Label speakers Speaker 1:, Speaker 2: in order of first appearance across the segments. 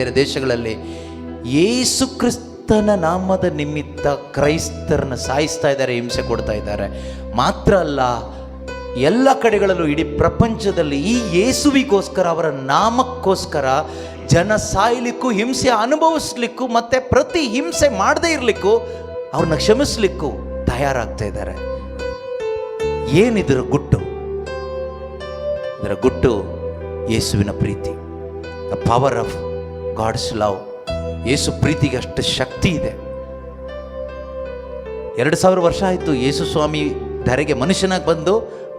Speaker 1: ಬೇರೆ ದೇಶಗಳಲ್ಲಿ ಯೇಸು ಕ್ರಿಸ್ತನ ನಾಮದ ನಿಮಿತ್ತ ಕ್ರೈಸ್ತರನ್ನ ಸಾಯಿಸ್ತಾ ಇದ್ದಾರೆ, ಹಿಂಸೆ ಕೊಡ್ತಾ ಇದ್ದಾರೆ. ಮಾತ್ರ ಅಲ್ಲ, ಎಲ್ಲ ಕಡೆಗಳಲ್ಲೂ ಇಡೀ ಪ್ರಪಂಚದಲ್ಲಿ ಈ ಯೇಸುವಿಗೋಸ್ಕರ, ಅವರ ನಾಮಕ್ಕೋಸ್ಕರ ಜನ ಸಾಯಲಿಕ್ಕೂ, ಹಿಂಸೆ ಅನುಭವಿಸ್ಲಿಕ್ಕೂ, ಮತ್ತೆ ಪ್ರತಿ ಹಿಂಸೆ ಮಾಡದೇ ಇರಲಿಕ್ಕೂ, ಅವ್ರನ್ನ ಕ್ಷಮಿಸ್ಲಿಕ್ಕೂ ತಯಾರಾಗ್ತಾ ಇದ್ದಾರೆ. ಏನಿದರ ಗುಟ್ಟು? ಇದರ ಗುಟ್ಟು ಯೇಸುವಿನ ಪ್ರೀತಿ, the power of God's love. Yesu ಪ್ರೀತಿಗೆ ಅಷ್ಟು ಶಕ್ತಿ ಇದೆ. 2000 ವರ್ಷ ಆಯಿತು ಯೇಸು ಸ್ವಾಮಿ ಧರೆಗೆ ಮನುಷ್ಯನಾಗಿ ಬಂದು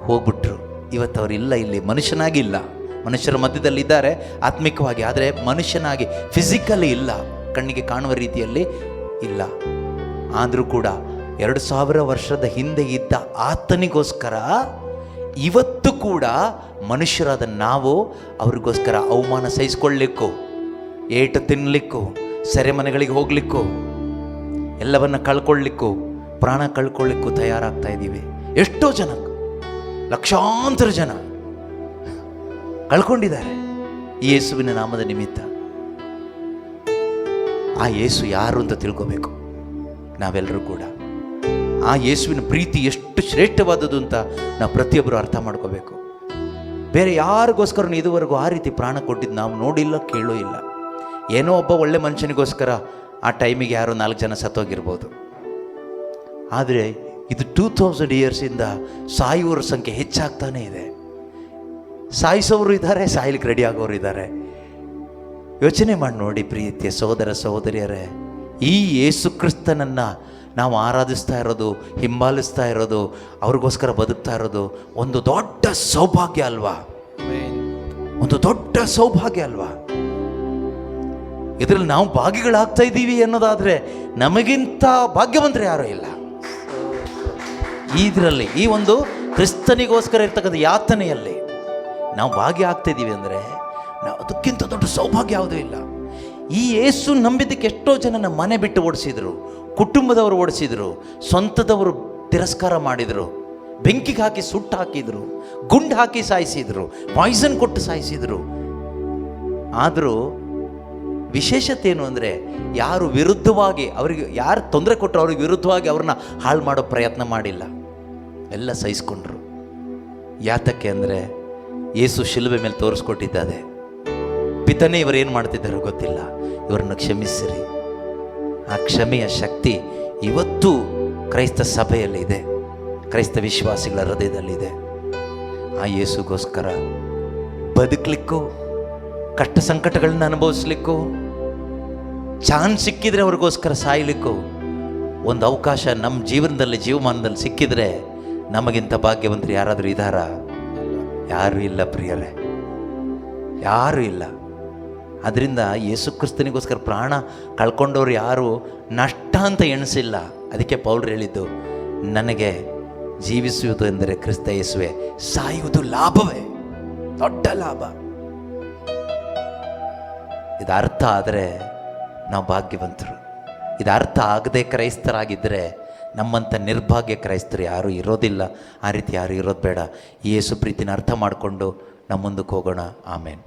Speaker 1: ಹೋಗ್ಬಿಟ್ರು. ಇವತ್ತು ಅವರು ಇಲ್ಲ, ಇಲ್ಲಿ ಮನುಷ್ಯನಾಗಿ ಇಲ್ಲ. ಮನುಷ್ಯರ ಮಧ್ಯದಲ್ಲಿ ಇದ್ದಾರೆ ಆತ್ಮಿಕವಾಗಿ, ಆದರೆ ಮನುಷ್ಯನಾಗಿ ಫಿಸಿಕಲಿ ಇಲ್ಲ, ಕಣ್ಣಿಗೆ ಕಾಣುವ ರೀತಿಯಲ್ಲಿ ಇಲ್ಲ. ಆದರೂ ಕೂಡ 2000 ವರ್ಷದ ಹಿಂದೆ ಇದ್ದ ಆತನಿಗೋಸ್ಕರ ಇವತ್ತು ಕೂಡ ಮನುಷ್ಯರಾದ ನಾವು ಅವ್ರಿಗೋಸ್ಕರ ಅವಮಾನ ಸಹಿಸ್ಕೊಳ್ಳಿಕ್ಕೂ, ಏಟು ತಿನ್ನಲಿಕ್ಕೂ, ಸೆರೆಮನೆಗಳಿಗೆ ಹೋಗ್ಲಿಕ್ಕೂ, ಎಲ್ಲವನ್ನ ಕಳ್ಕೊಳ್ಳಿಕ್ಕೂ, ಪ್ರಾಣ ಕಳ್ಕೊಳ್ಳಿಕ್ಕೂ ತಯಾರಾಗ್ತಾ ಇದ್ದೀವಿ. ಎಷ್ಟೋ ಜನ, ಲಕ್ಷಾಂತರ ಜನ ಕಳ್ಕೊಂಡಿದ್ದಾರೆ ಈ ಯೇಸುವಿನ ನಾಮದ ನಿಮಿತ್ತ. ಆ ಯೇಸು ಯಾರು ಅಂತ ತಿಳ್ಕೋಬೇಕು ನಾವೆಲ್ಲರೂ ಕೂಡ. ಆ ಯೇಸುವಿನ ಪ್ರೀತಿ ಎಷ್ಟು ಶ್ರೇಷ್ಠವಾದದ್ದು ಅಂತ ನಾವು ಪ್ರತಿಯೊಬ್ಬರು ಅರ್ಥ ಮಾಡ್ಕೋಬೇಕು. ಬೇರೆ ಯಾರಿಗೋಸ್ಕರ ಇದುವರೆಗೂ ಆ ರೀತಿ ಪ್ರಾಣ ಕೊಟ್ಟಿದ್ದು ನಾವು ನೋಡಿಲ್ಲ, ಕೇಳೂ ಇಲ್ಲ. ಏನೋ ಒಬ್ಬ ಒಳ್ಳೆ ಮನುಷ್ಯನಿಗೋಸ್ಕರ ಆ ಟೈಮಿಗೆ ಯಾರೋ 4 ಜನ ಸತ್ತೋಗಿರ್ಬೋದು. ಆದರೆ ಇದು 2000 ಇಯರ್ಸಿಂದ ಸಾಯುವವರ ಸಂಖ್ಯೆ ಹೆಚ್ಚಾಗ್ತಾನೇ ಇದೆ. ಸಾಯಿಸೋರು ಇದ್ದಾರೆ, ಸಾಯ್ಲಿಕ್ಕೆ ರೆಡಿ ಆಗೋರು ಇದ್ದಾರೆ. ಯೋಚನೆ ಮಾಡಿ ನೋಡಿ ಪ್ರೀತಿಯ ಸಹೋದರ ಸಹೋದರಿಯರೇ, ಈ ಯೇಸು ಕ್ರಿಸ್ತನನ್ನು ನಾವು ಆರಾಧಿಸ್ತಾ ಇರೋದು, ಹಿಂಬಾಲಿಸ್ತಾ ಇರೋದು, ಅವ್ರಿಗೋಸ್ಕರ ಬದುಕ್ತಾ ಇರೋದು ಒಂದು ದೊಡ್ಡ ಸೌಭಾಗ್ಯ ಅಲ್ವಾ? ಒಂದು ದೊಡ್ಡ ಸೌಭಾಗ್ಯ ಅಲ್ವಾ? ಇದರಲ್ಲಿ ನಾವು ಭಾಗಿಗಳಾಗ್ತಾ ಇದ್ದೀವಿ ಅನ್ನೋದಾದರೆ ನಮಗಿಂತ ಭಾಗ್ಯವಂತರು ಯಾರೂ ಇಲ್ಲ. ಇದರಲ್ಲಿ, ಈ ಒಂದು ಕ್ರಿಸ್ತನಿಗೋಸ್ಕರ ಇರ್ತಕ್ಕಂಥ ಯಾತನೆಯಲ್ಲಿ ನಾವು ಭಾಗಿ ಆಗ್ತಾಯಿದ್ದೀವಿ ಅಂದರೆ ನಾವು ಅದಕ್ಕಿಂತ ದೊಡ್ಡ ಸೌಭಾಗ್ಯ ಯಾವುದೂ ಇಲ್ಲ. ಈ ಯೇಸು ನಂಬಿದ್ದಕ್ಕೆ ಎಷ್ಟೋ ಜನ ಮನೆ ಬಿಟ್ಟು ಓಡಿಸಿದ್ರು, ಕುಟುಂಬದವರು ಓಡಿಸಿದ್ರು, ಸ್ವಂತದವರು ತಿರಸ್ಕಾರ ಮಾಡಿದರು, ಬೆಂಕಿಗೆ ಹಾಕಿ ಸುಟ್ಟು ಹಾಕಿದರು, ಗುಂಡು ಹಾಕಿ ಸಾಯಿಸಿದರು, ಪಾಯ್ಸನ್ ಕೊಟ್ಟು ಸಾಯಿಸಿದರು. ಆದರೂ ವಿಶೇಷತೆ ಏನು ಅಂದರೆ, ಯಾರು ವಿರುದ್ಧವಾಗಿ ಅವರಿಗೆ ಯಾರು ತೊಂದರೆ ಕೊಟ್ಟರು ಅವ್ರಿಗೆ ವಿರುದ್ಧವಾಗಿ ಅವ್ರನ್ನ ಹಾಳು ಮಾಡೋ ಪ್ರಯತ್ನ ಮಾಡಿಲ್ಲ, ಎಲ್ಲ ಸಹಿಸ್ಕೊಂಡ್ರು. ಯಾತಕ್ಕೆ ಅಂದರೆ ಯೇಸು ಶಿಲುಬೆ ಮೇಲೆ ತೋರಿಸ್ಕೊಟ್ಟಿದ್ದಾರೆ, ಪಿತನೇ ಇವರೇನು ಮಾಡ್ತಿದ್ದಾರೋ ಗೊತ್ತಿಲ್ಲ, ಇವರನ್ನು ಕ್ಷಮಿಸಿರಿ. ಆ ಕ್ಷಮೆಯ ಶಕ್ತಿ ಇವತ್ತು ಕ್ರೈಸ್ತ ಸಭೆಯಲ್ಲಿದೆ, ಕ್ರೈಸ್ತ ವಿಶ್ವಾಸಿಗಳ ಹೃದಯದಲ್ಲಿದೆ. ಆ ಯೇಸುಗೋಸ್ಕರ ಬದುಕಲಿಕ್ಕೂ, ಕಷ್ಟ ಸಂಕಟಗಳನ್ನ ಅನುಭವಿಸ್ಲಿಕ್ಕೂ, ಚಾನ್ಸ್ ಸಿಕ್ಕಿದ್ರೆ ಅವ್ರಿಗೋಸ್ಕರ ಸಾಯಲಿಕ್ಕೂ ಒಂದು ಅವಕಾಶ ನಮ್ಮ ಜೀವನದಲ್ಲಿ, ಜೀವಮಾನದಲ್ಲಿ ಸಿಕ್ಕಿದ್ರೆ ನಮಗಿಂತ ಭಾಗ್ಯವಂತರು ಯಾರಾದರೂ ಇದ್ದಾರಾ? ಯಾರೂ ಇಲ್ಲ ಪ್ರಿಯರೇ, ಯಾರೂ ಇಲ್ಲ. ಅದರಿಂದ ಯೇಸು ಕ್ರಿಸ್ತನಿಗೋಸ್ಕರ ಪ್ರಾಣ ಕಳ್ಕೊಂಡವ್ರು ಯಾರು ನಷ್ಟ ಅಂತ ಎಣಿಸಿಲ್ಲ. ಅದಕ್ಕೆ ಪೌಲ್ರು ಹೇಳಿದ್ದು, ನನಗೆ ಜೀವಿಸುವುದು ಎಂದರೆ ಕ್ರಿಸ್ತ ಯೇಸುವೆ, ಸಾಯುವುದು ಲಾಭವೇ, ದೊಡ್ಡ ಲಾಭ. ಇದು ಅರ್ಥ ಆದರೆ ನಾವು ಭಾಗ್ಯವಂತರು. ಇದು ಅರ್ಥ ಆಗದೆ ಕ್ರೈಸ್ತರಾಗಿದ್ದರೆ ನಮ್ಮಂಥ ನಿರ್ಭಾಗ್ಯ ಕ್ರೈಸ್ತರು ಯಾರೂ ಇರೋದಿಲ್ಲ. ಆ ರೀತಿ ಯಾರೂ ಇರೋದು ಬೇಡ. ಈ ಯೇಸು ಪ್ರೀತಿನ ಅರ್ಥ ಮಾಡಿಕೊಂಡು ನಮ್ಮ ಮುಂದಕ್ಕೆ ಹೋಗೋಣ. ಆಮೇನ್.